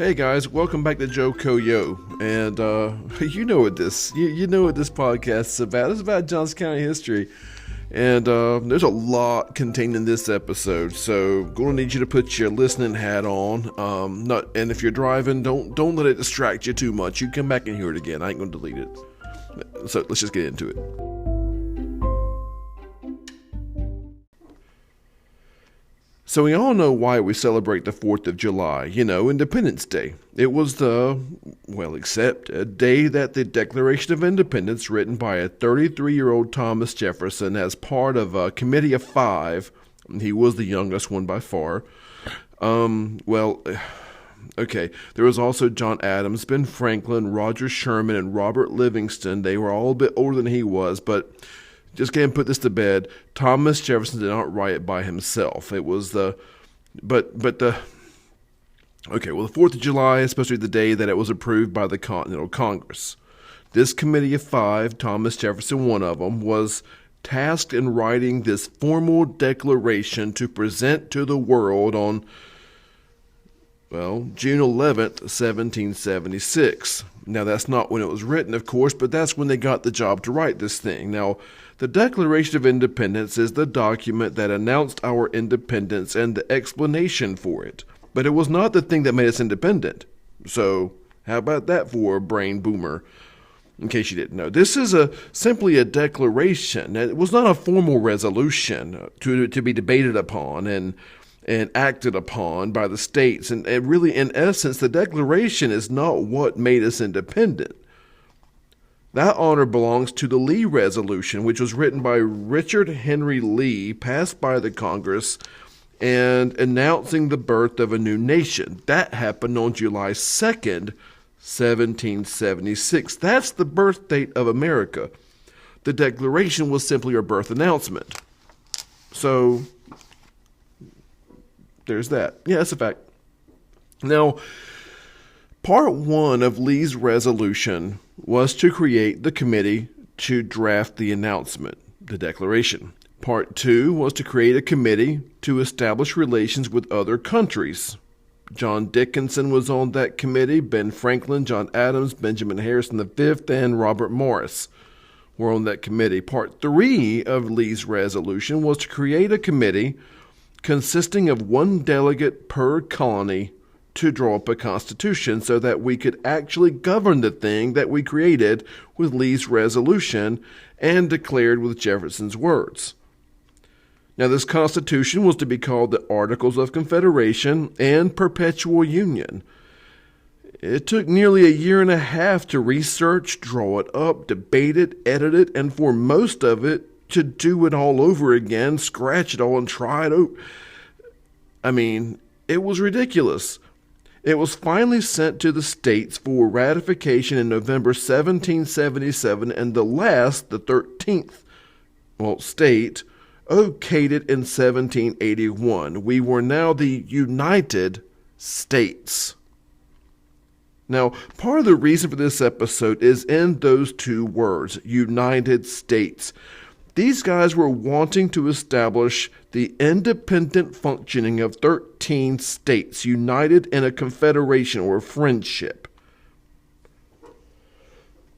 Hey guys, welcome back to Joe Koyo, and you know what this podcast is about. It's about Johnston County history, and there's a lot contained in this episode. So, gonna need you to put your listening hat on. And if you're driving, don't let it distract you too much. You come back and hear it again. I ain't gonna delete it. So let's just get into it. So we all know why we celebrate the 4th of July, Independence Day. It was a day that the Declaration of Independence, written by a 33-year-old Thomas Jefferson as part of a committee of 5, he was the youngest one by far. There was also John Adams, Ben Franklin, Roger Sherman, and Robert Livingston. They were all a bit older than he was, but just go ahead and put this to bed. Thomas Jefferson did not write it by himself. It was the 4th of July is supposed to be the day that it was approved by the Continental Congress. This committee of 5, Thomas Jefferson, one of them, was tasked in writing this formal declaration to present to the world on, June 11th, 1776. Now, that's not when it was written, of course, but that's when they got the job to write this thing. Now, the Declaration of Independence is the document that announced our independence and the explanation for it. But it was not the thing that made us independent. So, how about that for a brain boomer? In case you didn't know, this is simply a declaration. It was not a formal resolution to be debated upon and acted upon by the states. And really, in essence, the Declaration is not what made us independent. That honor belongs to the Lee Resolution, which was written by Richard Henry Lee, passed by the Congress, and announcing the birth of a new nation. That happened on July 2nd, 1776. That's the birth date of America. The Declaration was simply a birth announcement. So, there's that. Yeah, that's a fact. Now, Part 1 of Lee's resolution was to create the committee to draft the announcement, the Declaration. Part 2 was to create a committee to establish relations with other countries. John Dickinson was on that committee. Ben Franklin, John Adams, Benjamin Harrison V, and Robert Morris were on that committee. Part 3 of Lee's resolution was to create a committee consisting of one delegate per colony to draw up a constitution so that we could actually govern the thing that we created with Lee's resolution and declared with Jefferson's words. Now, this constitution was to be called the Articles of Confederation and Perpetual Union. It took nearly a year and a half to research, draw it up, debate it, edit it, and for most of it, to do it all over again, scratch it all and try it out. It was ridiculous. It was finally sent to the states for ratification in November 1777, and the 13th state, okayed it in 1781. We were now the United States. Now, part of the reason for this episode is in those two words, United States. These guys were wanting to establish the independent functioning of 13 states united in a confederation or friendship.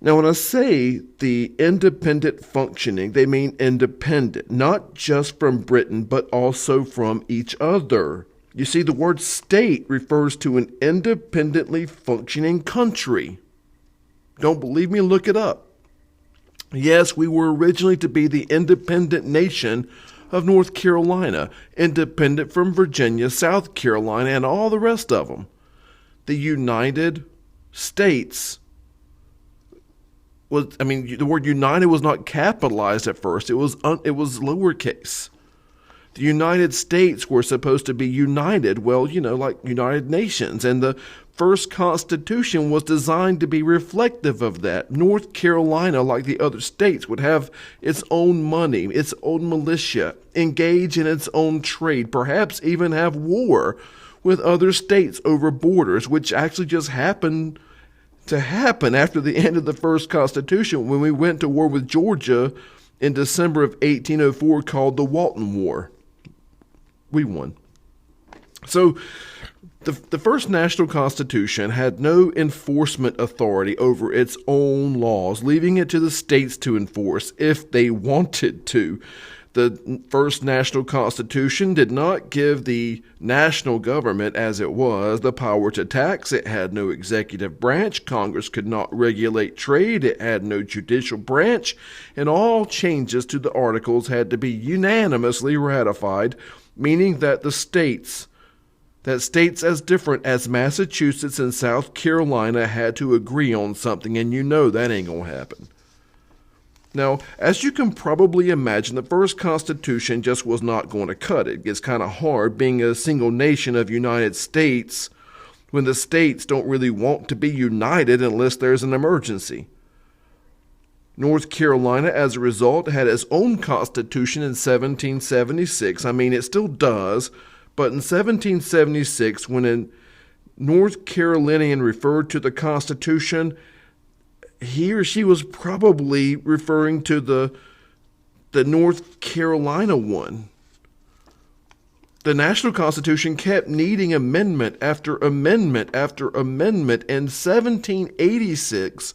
Now, when I say the independent functioning, they mean independent, not just from Britain, but also from each other. You see, the word state refers to an independently functioning country. Don't believe me? Look it up. Yes, we were originally to be the independent nation of North Carolina, independent from Virginia, South Carolina, and all the rest of them. The United States was, the word united was not capitalized at first. It was lowercase. The United States were supposed to be united, like United Nations, and the first Constitution was designed to be reflective of that. North Carolina, like the other states, would have its own money, its own militia, engage in its own trade, perhaps even have war with other states over borders, which actually just happened to happen after the end of the first Constitution when we went to war with Georgia in December of 1804, called the Walton War. We won. So The first national constitution had no enforcement authority over its own laws, leaving it to the states to enforce if they wanted to. The first national constitution did not give the national government, as it was, the power to tax. It had no executive branch. Congress could not regulate trade. It had no judicial branch. And all changes to the articles had to be unanimously ratified, meaning that states as different as Massachusetts and South Carolina had to agree on something, and you know that ain't gonna happen. Now, as you can probably imagine, the first Constitution just was not going to cut it. It's kind of hard being a single nation of United States when the states don't really want to be united unless there's an emergency. North Carolina, as a result, had its own Constitution in 1776. I mean, it still does, but in 1776, when a North Carolinian referred to the Constitution, he or she was probably referring to the North Carolina one. The national Constitution kept needing amendment after amendment after amendment. In 1786,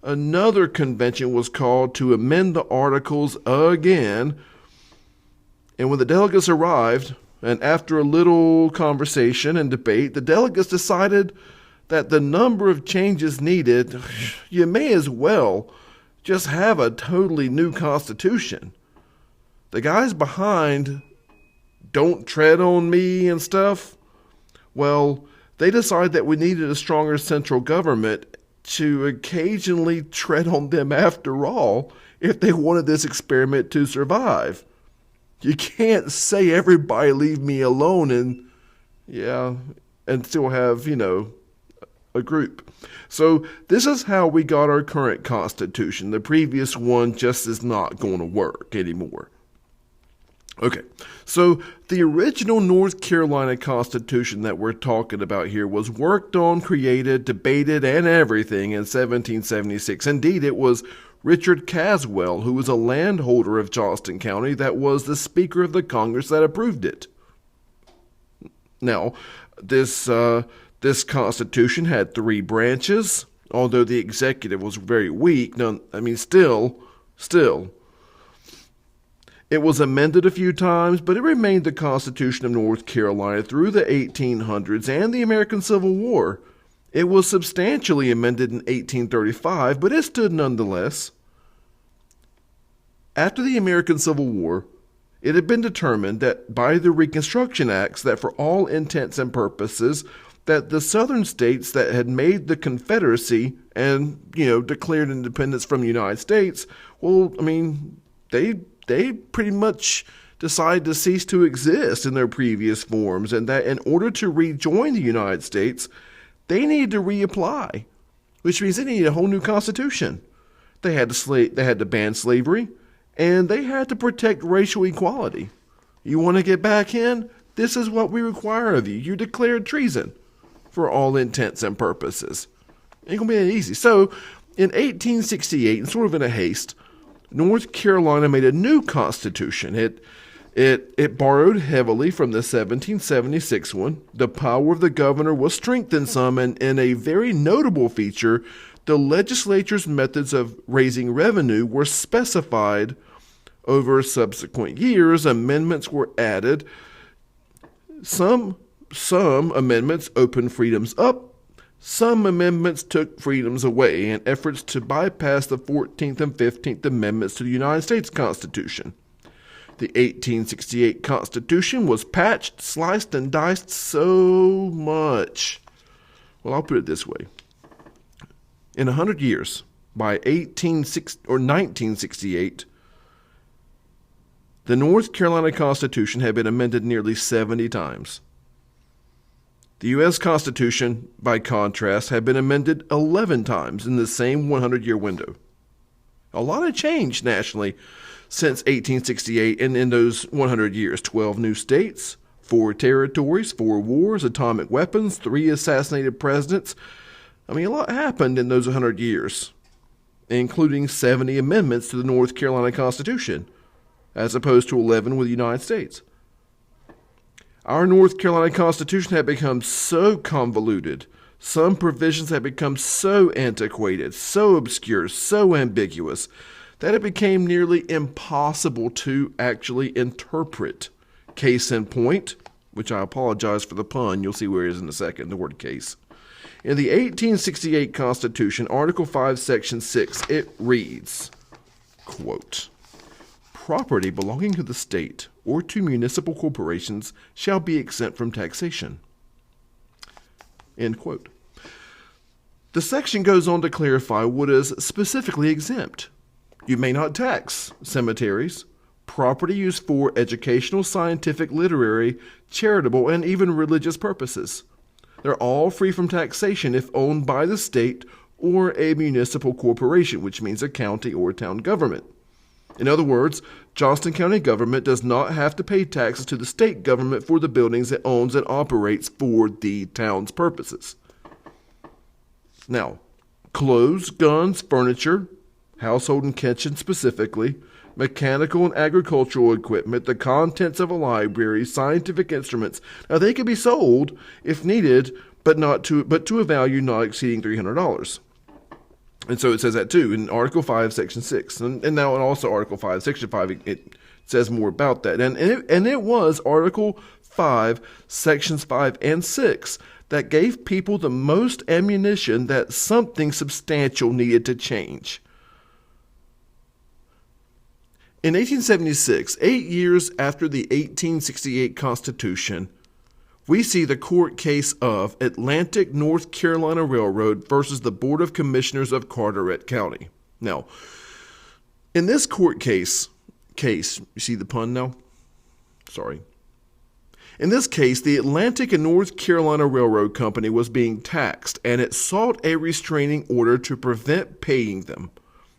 another convention was called to amend the articles again. And when the delegates arrived, and after a little conversation and debate, the delegates decided that the number of changes needed, you may as well just have a totally new constitution. The guys behind Don't Tread on Me and stuff, well, they decided that we needed a stronger central government to occasionally tread on them after all if they wanted this experiment to survive. You can't say everybody leave me alone and still have, a group. So this is how we got our current Constitution. The previous one just is not going to work anymore. Okay, so the original North Carolina Constitution that we're talking about here was worked on, created, debated, and everything in 1776. Indeed, it was Richard Caswell, who was a landholder of Johnston County, that was the Speaker of the Congress that approved it. Now, this Constitution had 3 branches, although the executive was very weak. Still, it was amended a few times, but it remained the Constitution of North Carolina through the 1800s and the American Civil War. It was substantially amended in 1835, but it stood nonetheless. After the American Civil War, it had been determined that by the Reconstruction Acts that for all intents and purposes, that the southern states that had made the Confederacy and, declared independence from the United States, they pretty much decided to cease to exist in their previous forms, and that in order to rejoin the United States, they needed to reapply, which means they needed a whole new constitution. They had to ban slavery, and they had to protect racial equality. You want to get back in? This is what we require of you. You declared treason for all intents and purposes. Ain't gonna be that easy. So, in 1868, and sort of in a haste, North Carolina made a new constitution. It borrowed heavily from the 1776 one. The power of the governor was strengthened some, and in a very notable feature, the legislature's methods of raising revenue were specified. Over subsequent years, amendments were added. Some amendments opened freedoms up. Some amendments took freedoms away in efforts to bypass the 14th and 15th Amendments to the United States Constitution. The 1868 Constitution was patched, sliced, and diced so much. Well, I'll put it this way. In 100 years, by 1968, the North Carolina Constitution had been amended nearly 70 times. The U.S. Constitution, by contrast, had been amended 11 times in the same 100-year window. A lot of change nationally since 1868, and in those 100 years, 12 new states, 4 territories, 4 wars, atomic weapons, 3 assassinated presidents. A lot happened in those 100 years, including 70 amendments to the North Carolina Constitution, as opposed to 11 with the United States. Our North Carolina Constitution had become so convoluted, some provisions had become so antiquated, so obscure, so ambiguous, that it became nearly impossible to actually interpret. Case in point, which I apologize for the pun, you'll see where it is in a second, the word case. In the 1868 Constitution, Article 5, Section 6, it reads, quote, "Property belonging to the state or to municipal corporations shall be exempt from taxation." End quote. The section goes on to clarify what is specifically exempt. You may not tax cemeteries, property used for educational, scientific, literary, charitable, and even religious purposes. They're all free from taxation if owned by the state or a municipal corporation, which means a county or town government. In other words, Johnston County government does not have to pay taxes to the state government for the buildings it owns and operates for the town's purposes. Now, clothes, guns, furniture, household and kitchen specifically, mechanical and agricultural equipment, the contents of a library, scientific instruments, now they can be sold if needed, but to a value not exceeding $300. And so it says that too in Article 5, Section 6. And now in also Article 5, Section 5, it says more about that. And it was Article 5, Sections 5 and 6 that gave people the most ammunition that something substantial needed to change. In 1876, 8 years after the 1868 Constitution, we see the court case of Atlantic North Carolina Railroad versus the Board of Commissioners of Carteret County. Now, in this court case, you see the pun now? Sorry. In this case, the Atlantic and North Carolina Railroad Company was being taxed, and it sought a restraining order to prevent paying them.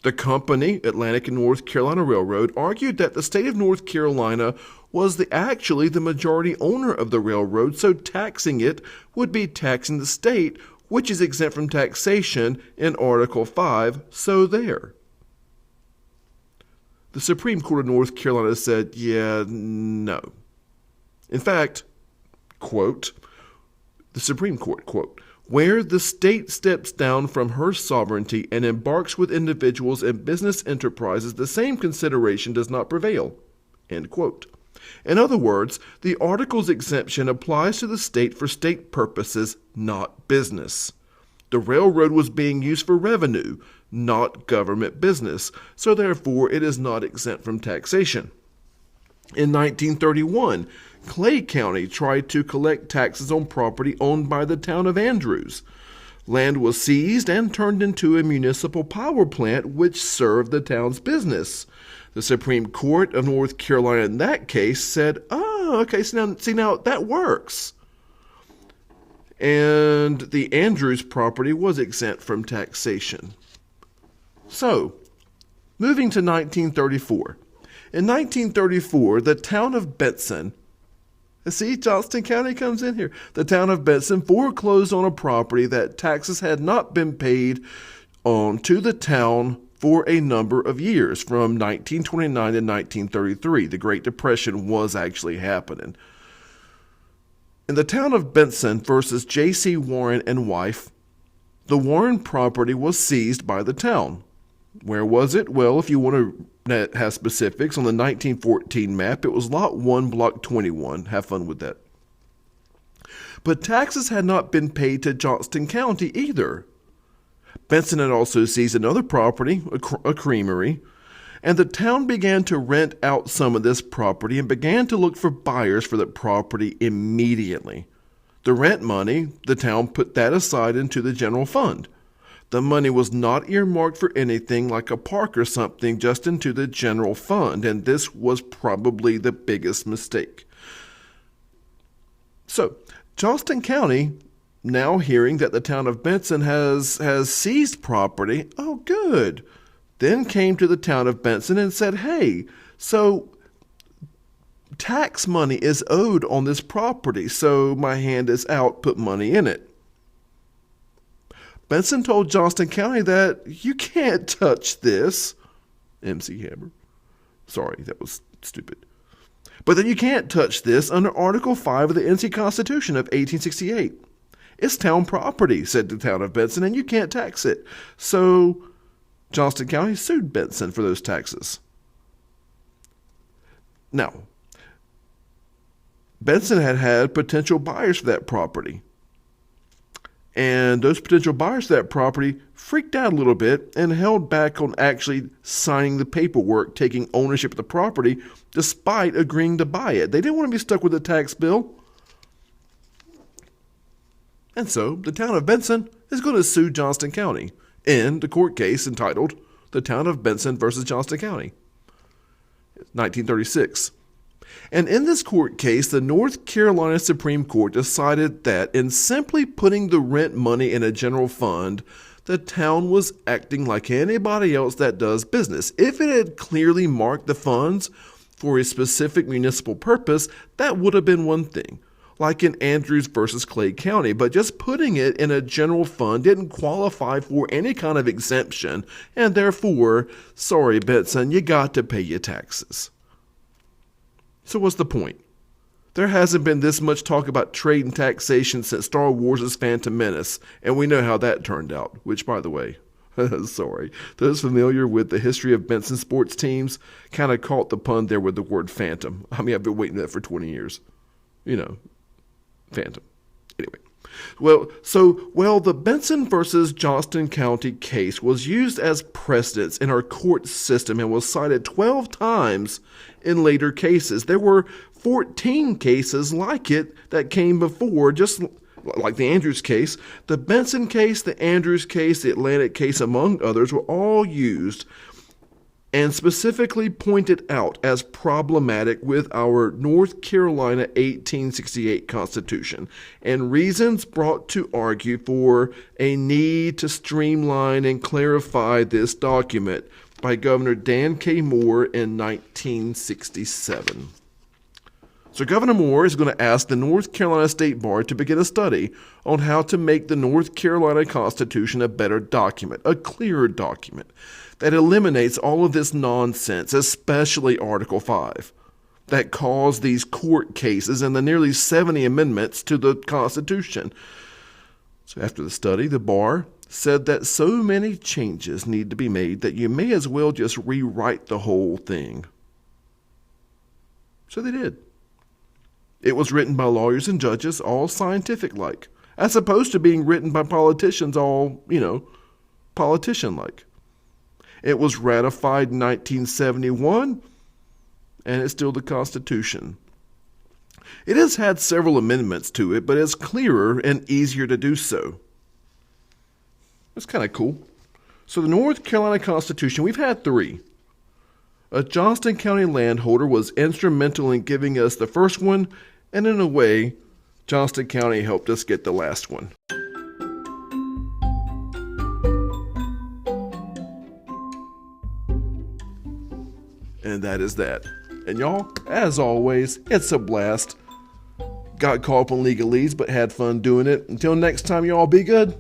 The company, Atlantic and North Carolina Railroad, argued that the state of North Carolina was actually the majority owner of the railroad, so taxing it would be taxing the state, which is exempt from taxation in Article 5, so there. The Supreme Court of North Carolina said, yeah, no. In fact, quote, the Supreme Court, quote, "Where the state steps down from her sovereignty and embarks with individuals and business enterprises, the same consideration does not prevail." End quote. In other words, the article's exemption applies to the state for state purposes, not business. The railroad was being used for revenue, not government business, so therefore it is not exempt from taxation. In 1931, Clay County tried to collect taxes on property owned by the town of Andrews. Land was seized and turned into a municipal power plant which served the town's business. The Supreme Court of North Carolina in that case said, okay, see now that works. And the Andrews property was exempt from taxation. So, moving to 1934. In 1934, the town of Benson, see, Johnston County comes in here. The town of Benson foreclosed on a property that taxes had not been paid on to the town for a number of years, from 1929 to 1933. The Great Depression was actually happening. In the town of Benson versus J.C. Warren and wife, the Warren property was seized by the town. Where was it? Well, if you want to have specifics, on the 1914 map, it was Lot 1, Block 21. Have fun with that. But taxes had not been paid to Johnston County either. Benson had also seized another property, a creamery, and the town began to rent out some of this property and began to look for buyers for the property immediately. The rent money, the town put that aside into the general fund. The money was not earmarked for anything like a park or something, just into the general fund, and this was probably the biggest mistake. So, Johnston County, now hearing that the town of Benson has seized property, oh good, then came to the town of Benson and said, hey, so tax money is owed on this property, so my hand is out, put money in it. Benson told Johnston County that you can't touch this. MC Hammer. Sorry, that was stupid. But then you can't touch this under Article 5 of the NC Constitution of 1868. It's town property, said the town of Benson, and you can't tax it. So Johnston County sued Benson for those taxes. Now, Benson had potential buyers for that property. And those potential buyers for that property freaked out a little bit and held back on actually signing the paperwork, taking ownership of the property, despite agreeing to buy it. They didn't want to be stuck with a tax bill. And so the town of Benson is going to sue Johnston County in the court case entitled The Town of Benson versus Johnston County, 1936. And in this court case, the North Carolina Supreme Court decided that in simply putting the rent money in a general fund, the town was acting like anybody else that does business. If it had clearly marked the funds for a specific municipal purpose, that would have been one thing, like in Andrews versus Clay County. But just putting it in a general fund didn't qualify for any kind of exemption, and therefore, sorry, Benson, you got to pay your taxes. So what's the point? There hasn't been this much talk about trade and taxation since Star Wars' Phantom Menace, and we know how that turned out, which, by the way, sorry, those familiar with the history of Benson sports teams kind of caught the pun there with the word phantom. I mean, I've been waiting for that for 20 years. You know, phantom. Anyway. The Benson versus Johnston County case was used as precedence in our court system and was cited 12 times in later cases. There were 14 cases like it that came before, just like the Andrews case. The Benson case, the Andrews case, the Atlantic case, among others, were all used and specifically pointed out as problematic with our North Carolina 1868 Constitution, and reasons brought to argue for a need to streamline and clarify this document by Governor Dan K. Moore in 1967. So Governor Moore is going to ask the North Carolina State Bar to begin a study on how to make the North Carolina Constitution a better document, a clearer document that eliminates all of this nonsense, especially Article 5, that caused these court cases and the nearly 70 amendments to the Constitution. So after the study, the bar said that so many changes need to be made that you may as well just rewrite the whole thing. So they did. It was written by lawyers and judges, all scientific-like, as opposed to being written by politicians, all, politician-like. It was ratified in 1971, and it's still the Constitution. It has had several amendments to it, but it's clearer and easier to do so. It's kind of cool. So the North Carolina Constitution, we've had 3. A Johnston County landholder was instrumental in giving us the first one, and in a way, Johnston County helped us get the last one. And that is that. And y'all, as always, it's a blast. Got caught up on legalese, but had fun doing it. Until next time, y'all, be good.